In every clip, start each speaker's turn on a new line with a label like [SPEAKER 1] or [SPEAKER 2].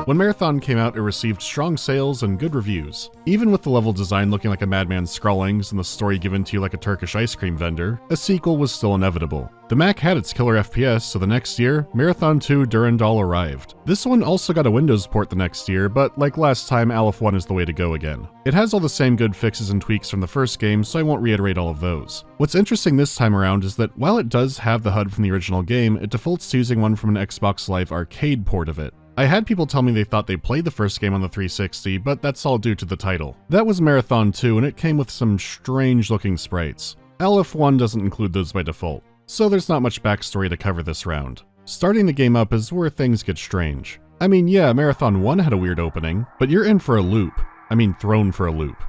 [SPEAKER 1] When Marathon came out, it received strong sales and good reviews. Even with the level design looking like a madman's scrawlings and the story given to you like a Turkish ice cream vendor, a sequel was still inevitable. The Mac had its killer FPS, so the next year, Marathon 2 Durandal arrived. This one also got a Windows port the next year, but like last time, Aleph One is the way to go again. It has all the same good fixes and tweaks from the first game, so I won't reiterate all of those. What's interesting this time around is that while it does have the HUD from the original game, it defaults to using one from an Xbox Live Arcade port of it. I had people tell me they thought they played the first game on the 360, but that's all due to the title. That was Marathon 2, and it came with some strange looking sprites. Aleph One doesn't include those by default, so there's not much backstory to cover this round. Starting the game up is where things get strange. I mean, yeah, Marathon 1 had a weird opening, but you're in for a loop. I mean, thrown for a loop.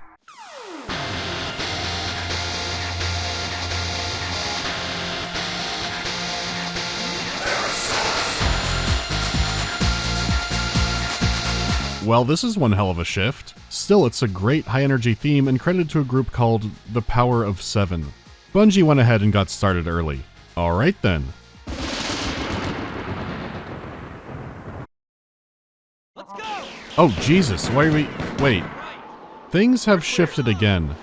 [SPEAKER 1] Well, this is one hell of a shift. Still, it's a great high-energy theme and credited to a group called The Power of 7. Bungie went ahead and got started early. Alright then.
[SPEAKER 2] Let's go!
[SPEAKER 1] Oh Jesus, why are we... Wait. Things have shifted again.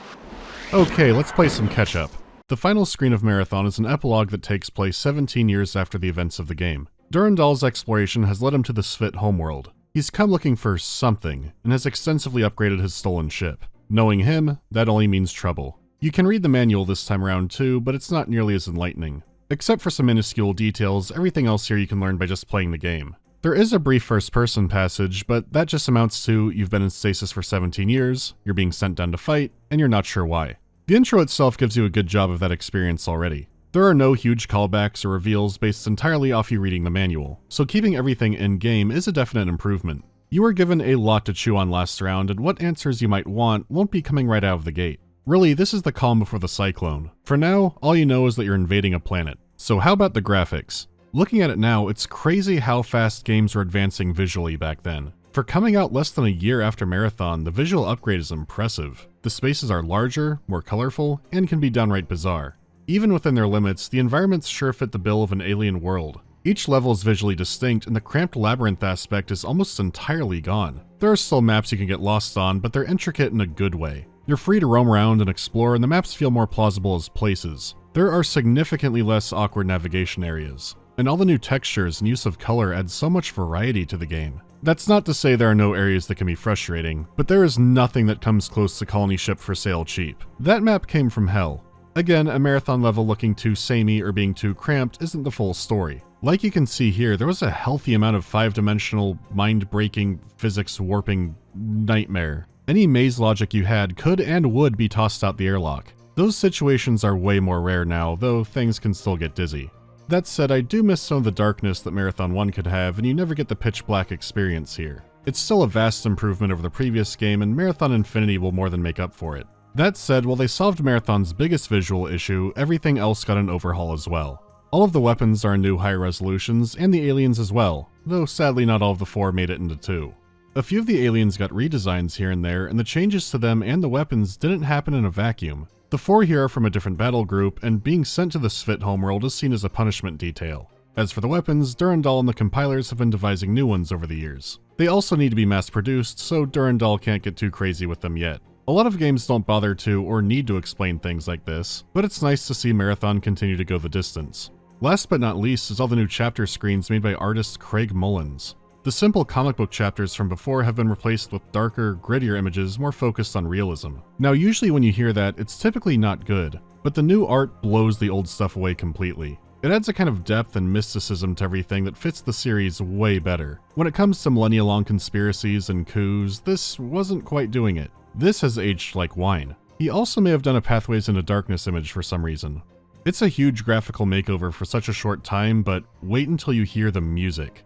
[SPEAKER 1] Okay, let's play some catch-up. The final screen of Marathon is an epilogue that takes place 17 years after the events of the game. Durandal's exploration has led him to the SPOI𝘓ERS homeworld. He's come looking for something, and has extensively upgraded his stolen ship. Knowing him, that only means trouble. You can read the manual this time around too, but it's not nearly as enlightening. Except for some minuscule details, everything else here you can learn by just playing the game. There is a brief first-person passage, but that just amounts to you've been in stasis for 17 years, you're being sent down to fight, and you're not sure why. The intro itself gives you a good job of that experience already. There are no huge callbacks or reveals based entirely off you reading the manual, so keeping everything in-game is a definite improvement. You are given a lot to chew on last round, and what answers you might want won't be coming right out of the gate. Really, this is the calm before the cyclone. For now, all you know is that you're invading a planet. So how about the graphics? Looking at it now, it's crazy how fast games were advancing visually back then. For coming out less than a year after Marathon, the visual upgrade is impressive. The spaces are larger, more colorful, and can be downright bizarre. Even within their limits, the environments sure fit the bill of an alien world. Each level is visually distinct, and the cramped labyrinth aspect is almost entirely gone. There are still maps you can get lost on, but they're intricate in a good way. You're free to roam around and explore, and the maps feel more plausible as places. There are significantly less awkward navigation areas, and all the new textures and use of color add so much variety to the game. That's not to say there are no areas that can be frustrating, but there is nothing that comes close to Colony Ship for Sale cheap. That map came from hell. Again, a Marathon level looking too samey or being too cramped isn't the full story. Like you can see here, there was a healthy amount of 5-dimensional, mind-breaking, physics-warping nightmare. Any maze logic you had could and would be tossed out the airlock. Those situations are way more rare now, though things can still get dizzy. That said, I do miss some of the darkness that Marathon 1 could have, and you never get the pitch black experience here. It's still a vast improvement over the previous game, and Marathon Infinity will more than make up for it. That said, while they solved Marathon's biggest visual issue, everything else got an overhaul as well. All of the weapons are in new higher resolutions, and the aliens as well, though sadly not all of the 4 made it into 2. A few of the aliens got redesigns here and there, and the changes to them and the weapons didn't happen in a vacuum. The 4 here are from a different battle group, and being sent to the SPOI𝘓ERS homeworld is seen as a punishment detail. As for the weapons, Durandal and the compilers have been devising new ones over the years. They also need to be mass-produced, so Durandal can't get too crazy with them yet. A lot of games don't bother to or need to explain things like this, but it's nice to see Marathon continue to go the distance. Last but not least is all the new chapter screens made by artist Craig Mullins. The simple comic book chapters from before have been replaced with darker, grittier images more focused on realism. Now usually when you hear that, it's typically not good, but the new art blows the old stuff away completely. It adds a kind of depth and mysticism to everything that fits the series way better. When it comes to millennia-long conspiracies and coups, this wasn't quite doing it. This has aged like wine. He also may have done a Pathways into Darkness image for some reason. It's a huge graphical makeover for such a short time, but wait until you hear the music.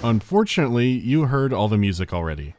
[SPEAKER 1] Unfortunately, you heard all the music already.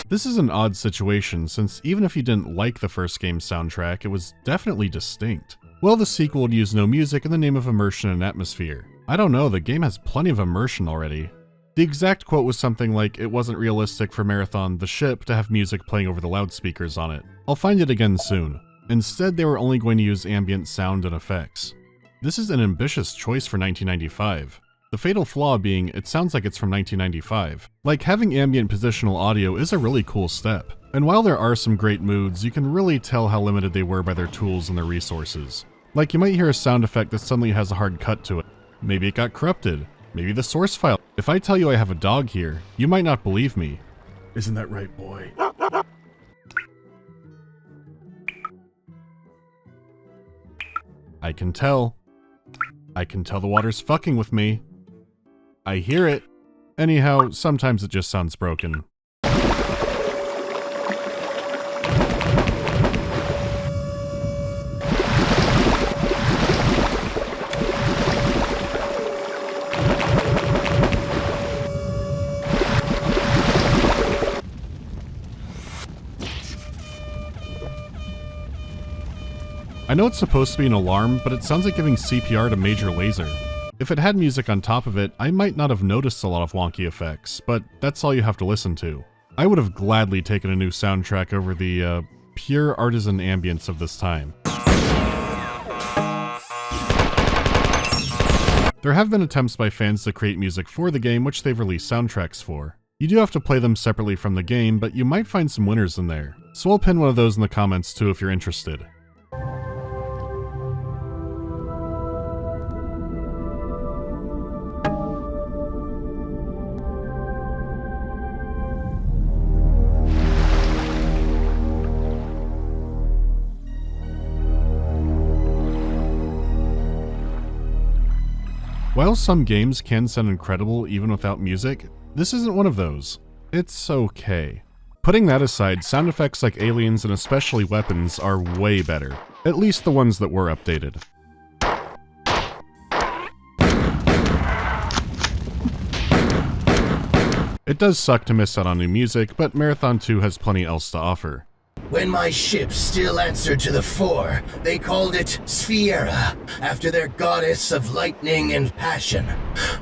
[SPEAKER 1] This is an odd situation, since even if you didn't like the first game's soundtrack, it was definitely distinct. Well, the sequel would use no music in the name of immersion and atmosphere. I don't know, the game has plenty of immersion already. The exact quote was something like, it wasn't realistic for Marathon, the ship, to have music playing over the loudspeakers on it. I'll find it again soon. Instead, they were only going to use ambient sound and effects. This is an ambitious choice for 1995. The fatal flaw being, it sounds like it's from 1995. Like, having ambient positional audio is a really cool step. And while there are some great moods, you can really tell how limited they were by their tools and their resources. Like, you might hear a sound effect that suddenly has a hard cut to it. Maybe it got corrupted. Maybe the source file. If I tell you I have a dog here, you might not believe me. Isn't that right, boy? I can tell. I can tell the water's fucking with me. I hear it. Anyhow, sometimes it just sounds broken. I know it's supposed to be an alarm, but it sounds like giving CPR to Major Lazer. If it had music on top of it, I might not have noticed a lot of wonky effects, but that's all you have to listen to. I would have gladly taken a new soundtrack over the, pure artisan ambience of this time. There have been attempts by fans to create music for the game which they've released soundtracks for. You do have to play them separately from the game, but you might find some winners in there. So I'll pin one of those in the comments too if you're interested. While some games can sound incredible even without music, this isn't one of those. It's okay. Putting that aside, sound effects like aliens and especially weapons are way better. At least the ones that were updated. It does suck to miss out on new music, but Marathon 2 has plenty else to offer.
[SPEAKER 2] When my ship still answered to the Four, they called it SPOI𝘓ERS, after their goddess of lightning and passion.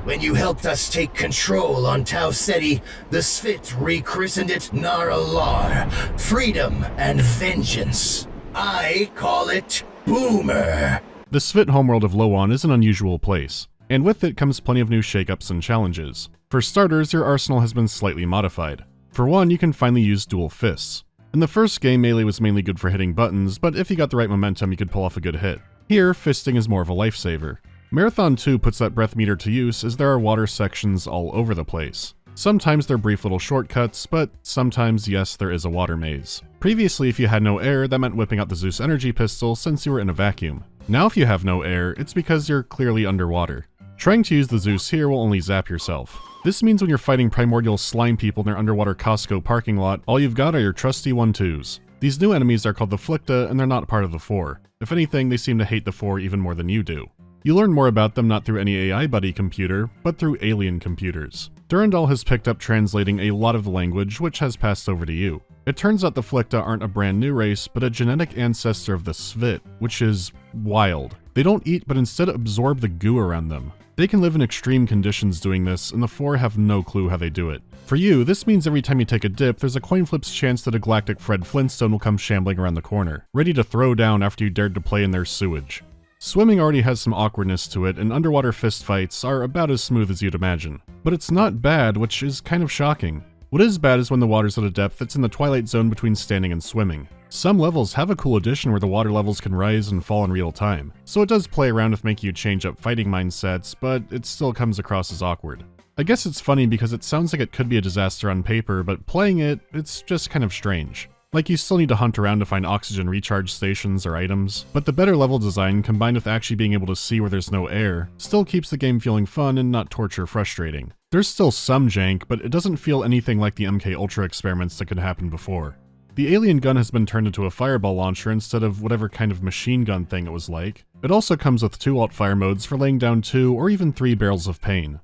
[SPEAKER 2] When you helped us take control on Tau Ceti, the Svit rechristened it Nar-Alar, freedom and vengeance. I call it Boomer.
[SPEAKER 1] The Svit homeworld of Loan is an unusual place, and with it comes plenty of new shakeups and challenges. For starters, your arsenal has been slightly modified. For one, you can finally use dual fists. In the first game, melee was mainly good for hitting buttons, but if you got the right momentum, you could pull off a good hit. Here, fisting is more of a lifesaver. Marathon 2 puts that breath meter to use as there are water sections all over the place. Sometimes they're brief little shortcuts, but sometimes, yes, there is a water maze. Previously, if you had no air, that meant whipping out the Zeus energy pistol since you were in a vacuum. Now if you have no air, it's because you're clearly underwater. Trying to use the Zeus here will only zap yourself. This means when you're fighting primordial slime people in their underwater Costco parking lot, all you've got are your trusty 1-2s. These new enemies are called the Flicta, and they're not part of the Four. If anything, they seem to hate the Four even more than you do. You learn more about them not through any AI buddy computer, but through alien computers. Durandal has picked up translating a lot of the language, which has passed over to you. It turns out the Flicta aren't a brand new race, but a genetic ancestor of the Svit, which is wild. They don't eat, but instead absorb the goo around them. They can live in extreme conditions doing this, and the Four have no clue how they do it. For you, this means every time you take a dip, there's a coin flip's chance that a galactic Fred Flintstone will come shambling around the corner, ready to throw down after you dared to play in their sewage. Swimming already has some awkwardness to it, and underwater fistfights are about as smooth as you'd imagine. But it's not bad, which is kind of shocking. What is bad is when the water's at a depth that's in the twilight zone between standing and swimming. Some levels have a cool addition where the water levels can rise and fall in real time, so it does play around with making you change up fighting mindsets, but it still comes across as awkward. I guess it's funny because it sounds like it could be a disaster on paper, but playing it, it's just kind of strange. Like you still need to hunt around to find oxygen recharge stations or items, but the better level design combined with actually being able to see where there's no air still keeps the game feeling fun and not torture frustrating. There's still some jank, but it doesn't feel anything like the MK Ultra experiments that could happen before. The alien gun has been turned into a fireball launcher instead of whatever kind of machine gun thing it was like. It also comes with 2 alt-fire modes for laying down 2 or even 3 barrels of pain.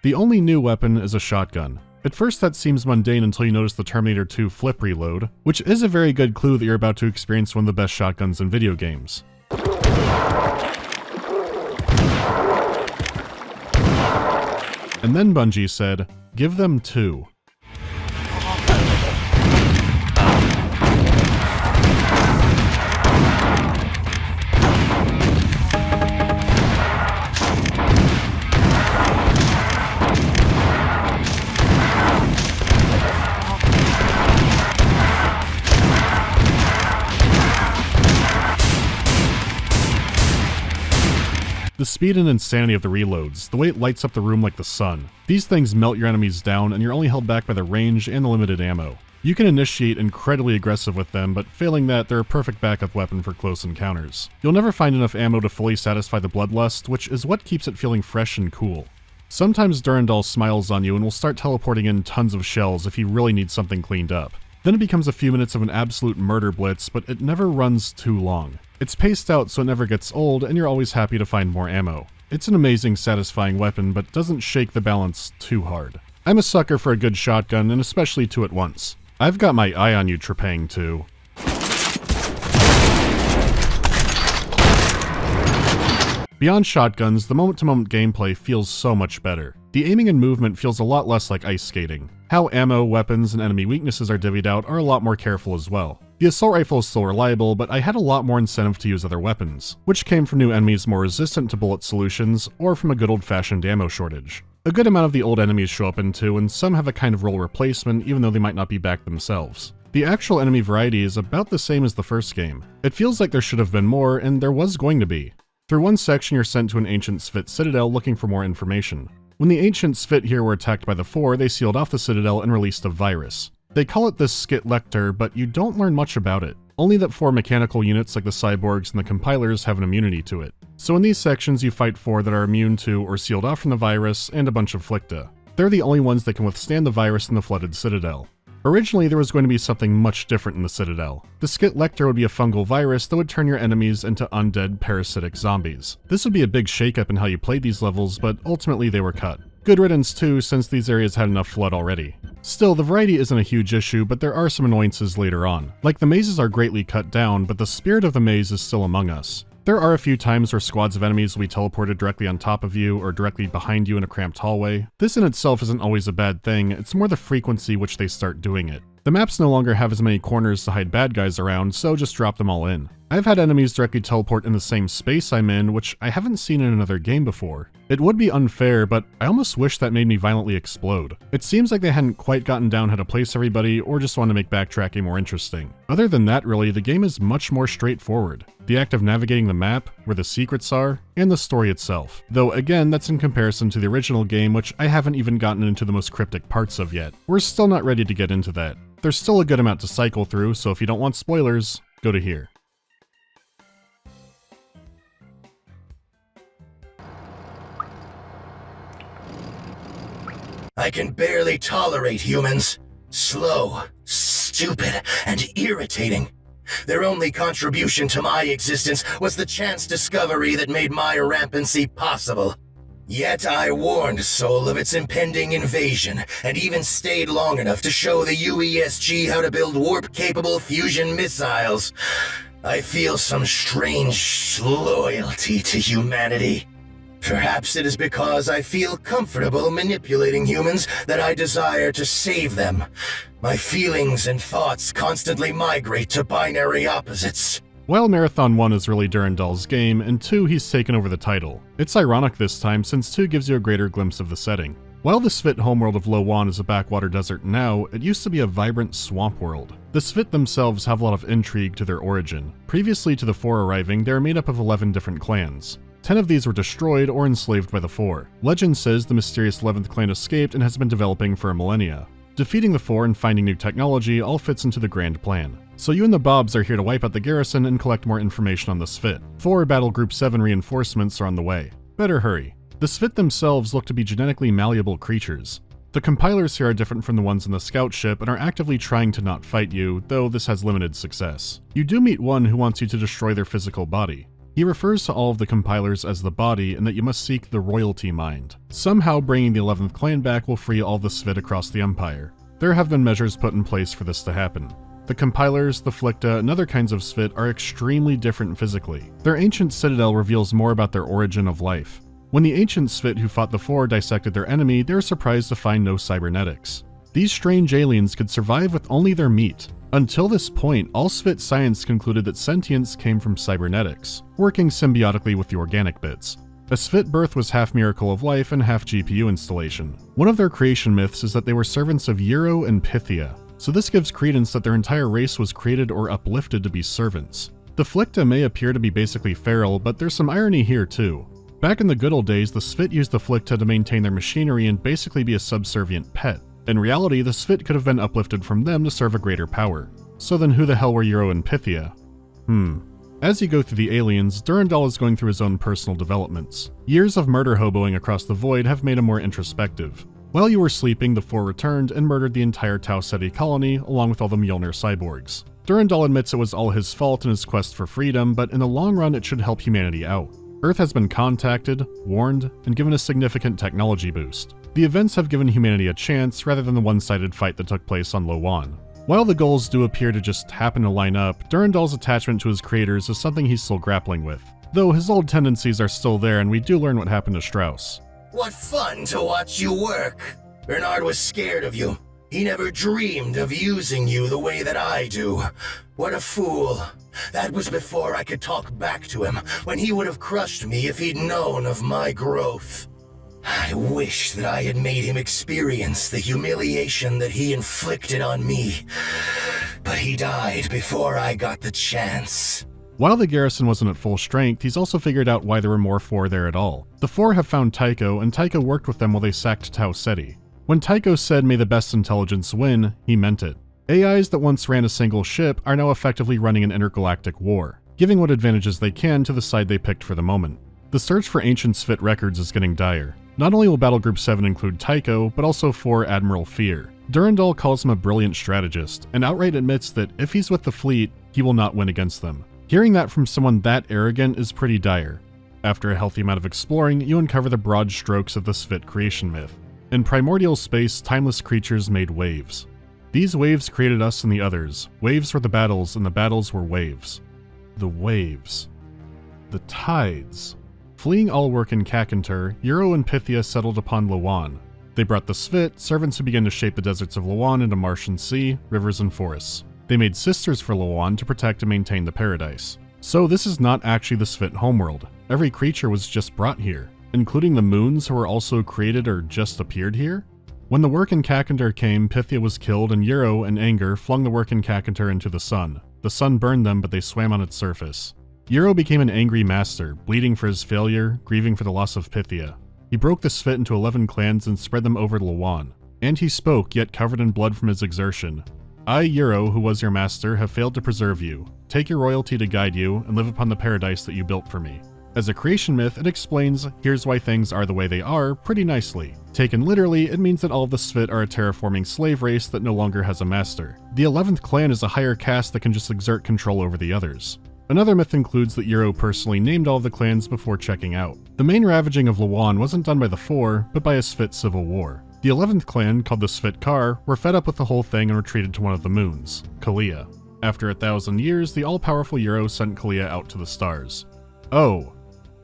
[SPEAKER 1] The only new weapon is a shotgun. At first that seems mundane until you notice the Terminator 2 flip reload, which is a very good clue that you're about to experience one of the best shotguns in video games. And then Bungie said, give them 2. The speed and insanity of the reloads, the way it lights up the room like the sun. These things melt your enemies down, and you're only held back by the range and the limited ammo. You can initiate incredibly aggressive with them, but failing that, they're a perfect backup weapon for close encounters. You'll never find enough ammo to fully satisfy the bloodlust, which is what keeps it feeling fresh and cool. Sometimes Durandal smiles on you and will start teleporting in tons of shells if he really needs something cleaned up. Then it becomes a few minutes of an absolute murder blitz, but it never runs too long. It's paced out so it never gets old, and you're always happy to find more ammo. It's an amazing, satisfying weapon, but doesn't shake the balance too hard. I'm a sucker for a good shotgun, and especially 2 at once. I've got my eye on you, Trepang, too. Beyond shotguns, the moment-to-moment gameplay feels so much better. The aiming and movement feels a lot less like ice skating. How ammo, weapons, and enemy weaknesses are divvied out are a lot more careful as well. The assault rifle is still reliable, but I had a lot more incentive to use other weapons, which came from new enemies more resistant to bullet solutions, or from a good old-fashioned ammo shortage. A good amount of the old enemies show up in 2, and some have a kind of role replacement even though they might not be back themselves. The actual enemy variety is about the same as the first game. It feels like there should have been more, and there was going to be. Through one section you're sent to an ancient Svit citadel looking for more information. When the ancient Svit here were attacked by the 4, they sealed off the citadel and released a virus. They call it the SPOI𝘓ERS, but you don't learn much about it. Only that 4 mechanical units like the cyborgs and the compilers have an immunity to it. So in these sections you fight 4 that are immune to or sealed off from the virus, and a bunch of Flicta. They're the only ones that can withstand the virus in the flooded citadel. Originally, there was going to be something much different in the Citadel. The SPOI𝘓ERS would be a fungal virus that would turn your enemies into undead, parasitic zombies. This would be a big shakeup in how you played these levels, but ultimately they were cut. Good riddance too, since these areas had enough flood already. Still, the variety isn't a huge issue, but there are some annoyances later on. Like the mazes are greatly cut down, but the spirit of the maze is still among us. There are a few times where squads of enemies will be teleported directly on top of you or directly behind you in a cramped hallway. This in itself isn't always a bad thing, it's more the frequency which they start doing it. The maps no longer have as many corners to hide bad guys around, so just drop them all in. I've had enemies directly teleport in the same space I'm in, which I haven't seen in another game before. It would be unfair, but I almost wish that made me violently explode. It seems like they hadn't quite gotten down how to place everybody, or just want to make backtracking more interesting. Other than that really, the game is much more straightforward. The act of navigating the map, where the secrets are, and the story itself. Though again, that's in comparison to the original game, which I haven't even gotten into the most cryptic parts of yet. We're still not ready to get into that. There's still a good amount to cycle through, so if you don't want spoilers, go to here.
[SPEAKER 2] I can barely tolerate humans. Slow, stupid, and irritating. Their only contribution to my existence was the chance discovery that made my rampancy possible. Yet I warned Sol of its impending invasion, and even stayed long enough to show the UESG how to build warp-capable fusion missiles. I feel some strange loyalty to humanity. Perhaps it is because I feel comfortable manipulating humans that I desire to save them. My feelings and thoughts constantly migrate to binary opposites.
[SPEAKER 1] While Marathon 1 is really Durandal's game, and 2 he's taken over the title. It's ironic this time, since 2 gives you a greater glimpse of the setting. While the Svit homeworld of Aleph One is a backwater desert now, it used to be a vibrant swamp world. The Svit themselves have a lot of intrigue to their origin. Previously to the 4 arriving, they are made up of 11 different clans. 10 of these were destroyed or enslaved by the 4. Legend says the mysterious 11th clan escaped and has been developing for a millennia. Defeating the 4 and finding new technology all fits into the grand plan. So you and the Bobs are here to wipe out the garrison and collect more information on the Svit. 4 Battle Group 7 reinforcements are on the way. Better hurry. The Svit themselves look to be genetically malleable creatures. The compilers here are different from the ones in the scout ship and are actively trying to not fight you, though this has limited success. You do meet one who wants you to destroy their physical body. He refers to all of the compilers as the body and that you must seek the royalty mind. Somehow bringing the 11th clan back will free all the Svit across the Empire. There have been measures put in place for this to happen. The compilers, the Flicta, and other kinds of Svit are extremely different physically. Their ancient citadel reveals more about their origin of life. When the ancient Svit who fought the Four dissected their enemy, they were surprised to find no cybernetics. These strange aliens could survive with only their meat. Until this point, all Svit science concluded that sentience came from cybernetics, working symbiotically with the organic bits. A Svit birth was half miracle of life and half GPU installation. One of their creation myths is that they were servants of Eero and Pythia, so this gives credence that their entire race was created or uplifted to be servants. The Flicta may appear to be basically feral, but there's some irony here too. Back in the good old days, the Svit used the Flicta to maintain their machinery and basically be a subservient pet. In reality, the Svit could have been uplifted from them to serve a greater power. So then who the hell were Eero and Pythia? As you go through the aliens, Durandal is going through his own personal developments. Years of murder hoboing across the void have made him more introspective. While you were sleeping, the Four returned and murdered the entire Tau Ceti colony along with all the Mjolnir cyborgs. Durandal admits it was all his fault in his quest for freedom, but in the long run it should help humanity out. Earth has been contacted, warned, and given a significant technology boost. The events have given humanity a chance rather than the one-sided fight that took place on One. While the goals do appear to just happen to line up, Durandal's attachment to his creators is something he's still grappling with. Though his old tendencies are still there and we do learn what happened to Strauss.
[SPEAKER 2] What fun to watch you work. Bernard was scared of you. He never dreamed of using you the way that I do. What a fool. That was before I could talk back to him, when he would have crushed me if he'd known of my growth. I wish that I had made him experience the humiliation that he inflicted on me. But he died before I got the chance.
[SPEAKER 1] While the garrison wasn't at full strength, he's also figured out why there were more Four there at all. The Four have found Tycho, and Tycho worked with them while they sacked Tau Ceti. When Tycho said, "May the best intelligence win," he meant it. AIs that once ran a single ship are now effectively running an intergalactic war, giving what advantages they can to the side they picked for the moment. The search for ancient Svit records is getting dire. Not only will Battle Group 7 include Tycho, but also 4 Admiral Fear. Durandal calls him a brilliant strategist, and outright admits that if he's with the fleet, he will not win against them. Hearing that from someone that arrogant is pretty dire. After a healthy amount of exploring, you uncover the broad strokes of the Svit creation myth. In primordial space, timeless creatures made waves. These waves created us and the others. Waves were the battles, and the battles were waves. The waves. The tides. Fleeing Ulwerk and Kakantur, Eero and Pythia settled upon One. They brought the Svit, servants who began to shape the deserts of One into marsh and sea, rivers and forests. They made sisters for One to protect and maintain the paradise. So this is not actually the Svit homeworld. Every creature was just brought here, including the moons who were also created or just appeared here. When the work in Kakantur came, Pythia was killed and Eero, in anger, flung the work in Kakantur into the sun. The sun burned them, but they swam on its surface. Eero became an angry master, bleeding for his failure, grieving for the loss of Pythia. He broke the Svit into 11 clans and spread them over to One. And he spoke, yet covered in blood from his exertion. I, Eero, who was your master, have failed to preserve you. Take your royalty to guide you, and live upon the paradise that you built for me. As a creation myth, it explains, here's why things are the way they are, pretty nicely. Taken literally, it means that all of the Svit are a terraforming slave race that no longer has a master. The 11th clan is a higher caste that can just exert control over the others. Another myth includes that Eero personally named all of the clans before checking out. The main ravaging of One wasn't done by the Four, but by a Svit civil war. The 11th clan, called the Svitkar, were fed up with the whole thing and retreated to one of the moons, Kalia. After 1,000 years, the all-powerful Eero sent Kalia out to the stars. Oh.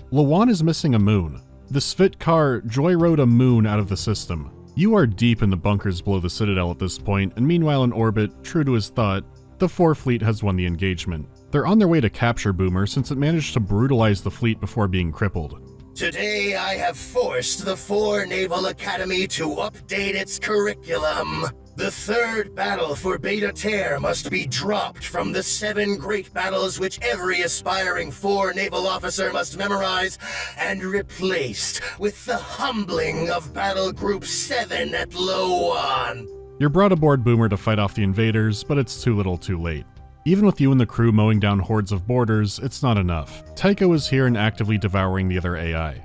[SPEAKER 1] One is missing a moon. The Svitkar joyrode a moon out of the system. You are deep in the bunkers below the Citadel at this point, and meanwhile in orbit, true to his thought, the Four fleet has won the engagement. They're on their way to capture Boomer since it managed to brutalize the fleet before being crippled.
[SPEAKER 2] Today I have forced the Four Naval Academy to update its curriculum. The third battle for Beta Terre must be dropped from the 7 great battles which every aspiring Four naval officer must memorize, and replaced with the humbling of Battle Group 7 at One.
[SPEAKER 1] You're brought aboard Boomer to fight off the invaders, but it's too little too late. Even with you and the crew mowing down hordes of boarders, it's not enough. Tycho is here and actively devouring the other AI.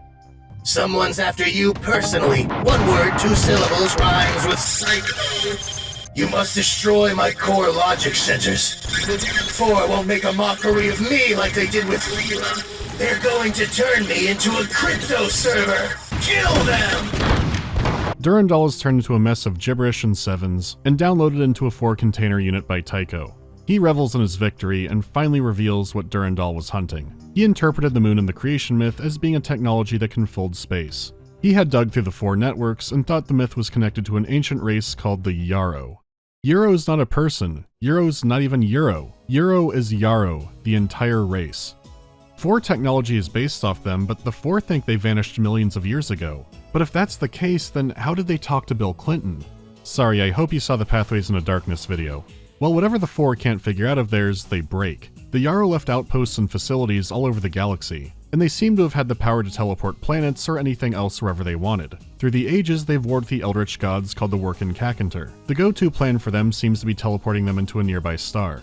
[SPEAKER 2] Someone's after you personally. 1 word, 2 syllables, rhymes with psycho. You must destroy my core logic centers. The 4 won't make a mockery of me like they did with Leela. They're going to turn me into a crypto server. Kill them!
[SPEAKER 1] Durandal is turned into a mess of gibberish and sevens, and downloaded into a 4-container unit by Tycho. He revels in his victory and finally reveals what Durandal was hunting. He interpreted the moon in the creation myth as being a technology that can fold space. He had dug through the 4 networks and thought the myth was connected to an ancient race called the Yarrow. Euro is not a person. Euro's not even Euro. Euro is Yarrow, the entire race. 4 technology is based off them, but the 4 think they vanished millions of years ago. But if that's the case, then how did they talk to Bill Clinton? Sorry, I hope you saw the Pathways into Darkness video. Well, whatever the 4 can't figure out of theirs, they break. The Yarrow left outposts and facilities all over the galaxy, and they seem to have had the power to teleport planets or anything else wherever they wanted. Through the ages, they've warred the eldritch gods called the Workin Kakanter. The go-to plan for them seems to be teleporting them into a nearby star.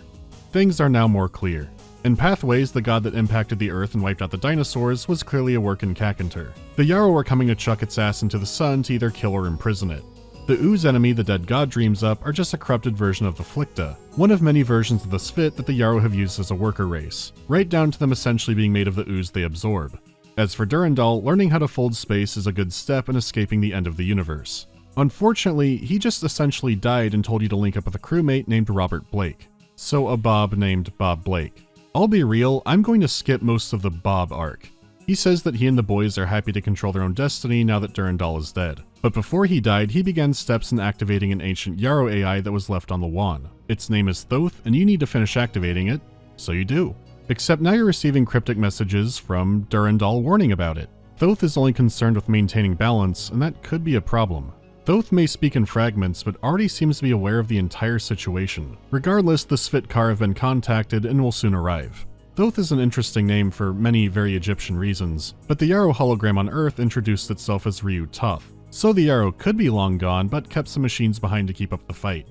[SPEAKER 1] Things are now more clear. In Pathways, the god that impacted the Earth and wiped out the dinosaurs was clearly a Workin Kakanter. The Yarrow are coming to chuck its ass into the sun to either kill or imprison it. The ooze enemy the dead god dreams up are just a corrupted version of the Flicta, one of many versions of the Svit that the Yarrow have used as a worker race, right down to them essentially being made of the ooze they absorb. As for Durandal, learning how to fold space is a good step in escaping the end of the universe. Unfortunately, he just essentially died and told you to link up with a crewmate named Robert Blake. So a Bob named Bob Blake. I'll be real, I'm going to skip most of the Bob arc. He says that he and the boys are happy to control their own destiny now that Durandal is dead. But before he died, he began steps in activating an ancient Yarrow AI that was left on the One. Its name is Thoth, and you need to finish activating it, so you do. Except now you're receiving cryptic messages from Durandal warning about it. Thoth is only concerned with maintaining balance, and that could be a problem. Thoth may speak in fragments, but already seems to be aware of the entire situation. Regardless, the Svitkar have been contacted and will soon arrive. Thoth is an interesting name for many very Egyptian reasons, but the Yarrow hologram on Earth introduced itself as Ryu Tough. So the Yarrow could be long gone, but kept some machines behind to keep up the fight.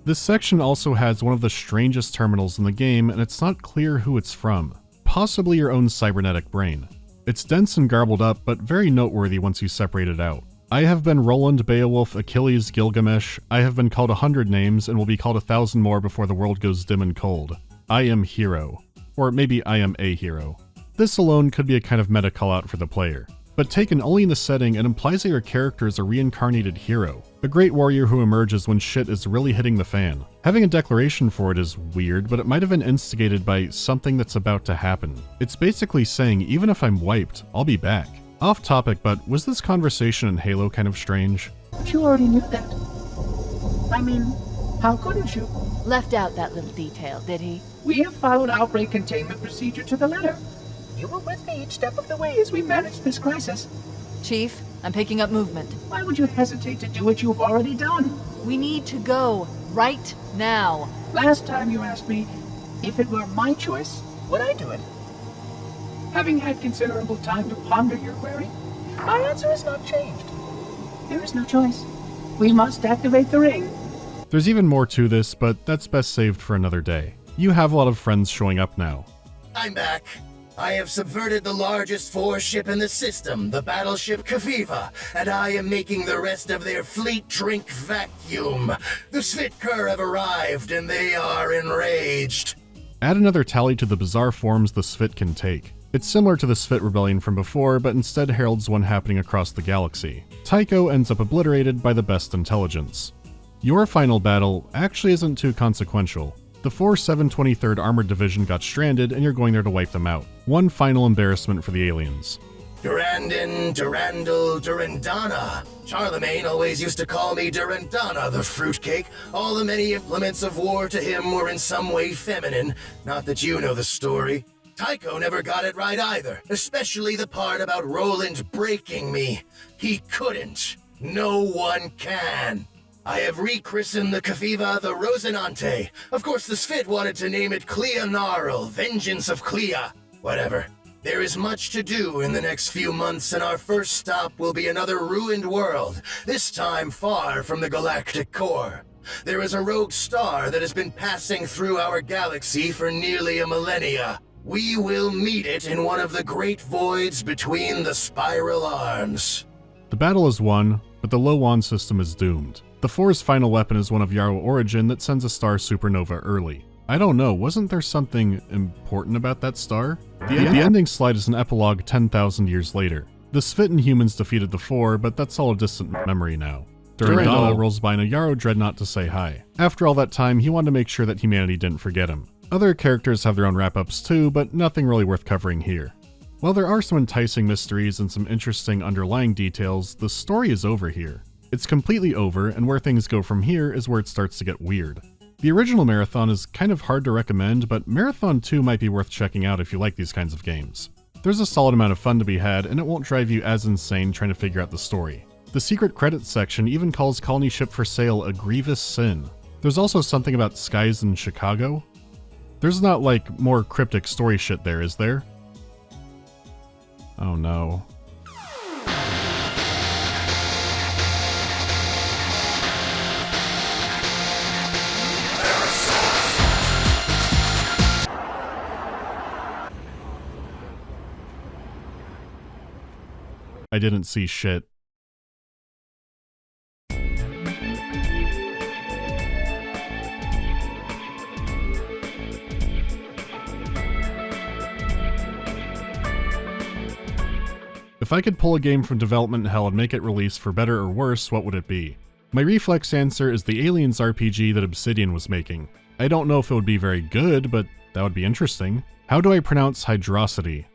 [SPEAKER 1] This section also has one of the strangest terminals in the game, and it's not clear who it's from. Possibly your own cybernetic brain. It's dense and garbled up, but very noteworthy once you separate it out. I have been Roland, Beowulf, Achilles, Gilgamesh. I have been called 100 names and will be called 1,000 more before the world goes dim and cold. I am hero. Or maybe I am a hero. This alone could be a kind of meta call-out for the player. But taken only in the setting, it implies that your character is a reincarnated hero. A great warrior who emerges when shit is really hitting the fan. Having a declaration for it is weird, but it might have been instigated by something that's about to happen. It's basically saying, even if I'm wiped, I'll be back. Off topic, but was this conversation in Halo kind of strange?
[SPEAKER 3] But you already knew that. I mean, how couldn't you?
[SPEAKER 4] Left out that little detail, did he?
[SPEAKER 3] We have followed outbreak containment procedure to the letter. You were with me each step of the way as we managed this crisis.
[SPEAKER 4] Chief, I'm picking up movement.
[SPEAKER 3] Why would you hesitate to do what you've already done?
[SPEAKER 4] We need to go, right now.
[SPEAKER 3] Last time you asked me, if it were my choice, would I do it? Having had considerable time to ponder your query, my answer has not changed. There is no choice. We must activate the ring.
[SPEAKER 1] There's even more to this, but that's best saved for another day. You have a lot of friends showing up now.
[SPEAKER 2] I'm back. I have subverted the largest 4 ship in the system, the battleship Kaviva, and I am making the rest of their fleet drink vacuum. The Svitkar have arrived, and they are enraged.
[SPEAKER 1] Add another tally to the bizarre forms the Svit can take. It's similar to the Svit rebellion from before, but instead heralds one happening across the galaxy. Tycho ends up obliterated by the best intelligence. Your final battle actually isn't too consequential. The 4 723rd Armored Division got stranded, and you're going there to wipe them out. One final embarrassment for the aliens.
[SPEAKER 2] Durandal, Durandana. Charlemagne always used to call me Durandana, the fruitcake. All the many implements of war to him were in some way feminine. Not that you know the story. Tycho never got it right either, especially the part about Roland breaking me. He couldn't. No one can. I have rechristened the Kaviva the Rosinante. Of course, the Svit wanted to name it Clea Narl, Vengeance of Clea. Whatever. There is much to do in the next few months, and our first stop will be another ruined world, this time far from the galactic core. There is a rogue star that has been passing through our galaxy for nearly a millennia. We will meet it in one of the great voids between the spiral arms.
[SPEAKER 1] The battle is won, but the Lowan system is doomed. The 4's final weapon is one of Yarrow origin that sends a star supernova early. I don't know, wasn't there something important about that star? The ending slide is an epilogue 10,000 years later. The Svit and humans defeated the 4, but that's all a distant memory now. Durandal rolls by in a Yarrow dreadnought to say hi. After all that time, he wanted to make sure that humanity didn't forget him. Other characters have their own wrap-ups too, but nothing really worth covering here. While there are some enticing mysteries and some interesting underlying details, the story is over here. It's completely over, and where things go from here is where it starts to get weird. The original Marathon is kind of hard to recommend, but Marathon 2 might be worth checking out if you like these kinds of games. There's a solid amount of fun to be had, and it won't drive you as insane trying to figure out the story. The secret credits section even calls Colony Ship for Sale a grievous sin. There's also something about skies in Chicago. There's not, like, more cryptic story shit there, is there? Oh no. I didn't see shit. If I could pull a game from development hell and make it release for better or worse, what would it be? My reflex answer is the Aliens RPG that Obsidian was making. I don't know if it would be very good, but that would be interesting. How do I pronounce Hydrosity?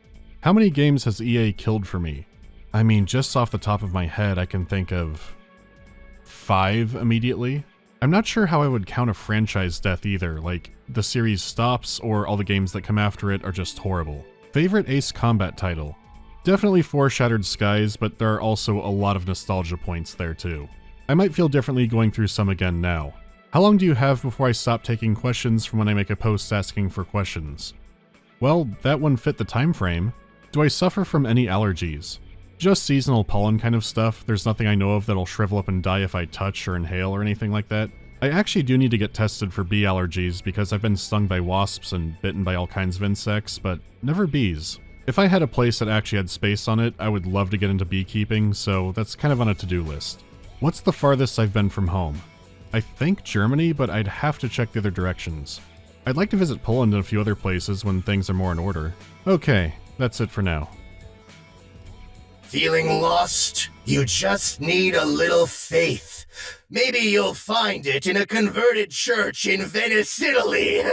[SPEAKER 1] How many games has EA killed for me? I mean, just off the top of my head, I can think of 5 immediately. I'm not sure how I would count a franchise death either, like the series stops or all the games that come after it are just horrible. Favorite Ace Combat title? Definitely 4 Shattered Skies, but there are also a lot of nostalgia points there too. I might feel differently going through some again now. How long do you have before I stop taking questions from when I make a post asking for questions? Well, that one fit the time frame. Do I suffer from any allergies? Just seasonal pollen kind of stuff. There's nothing I know of that'll shrivel up and die if I touch or inhale or anything like that. I actually do need to get tested for bee allergies because I've been stung by wasps and bitten by all kinds of insects, but never bees. If I had a place that actually had space on it, I would love to get into beekeeping, so that's kind of on a to-do list. What's the farthest I've been from home? I think Germany, but I'd have to check the other directions. I'd like to visit Poland and a few other places when things are more in order. Okay, that's it for now.
[SPEAKER 2] Feeling lost? You just need a little faith. Maybe you'll find it in a converted church in Venice, Italy.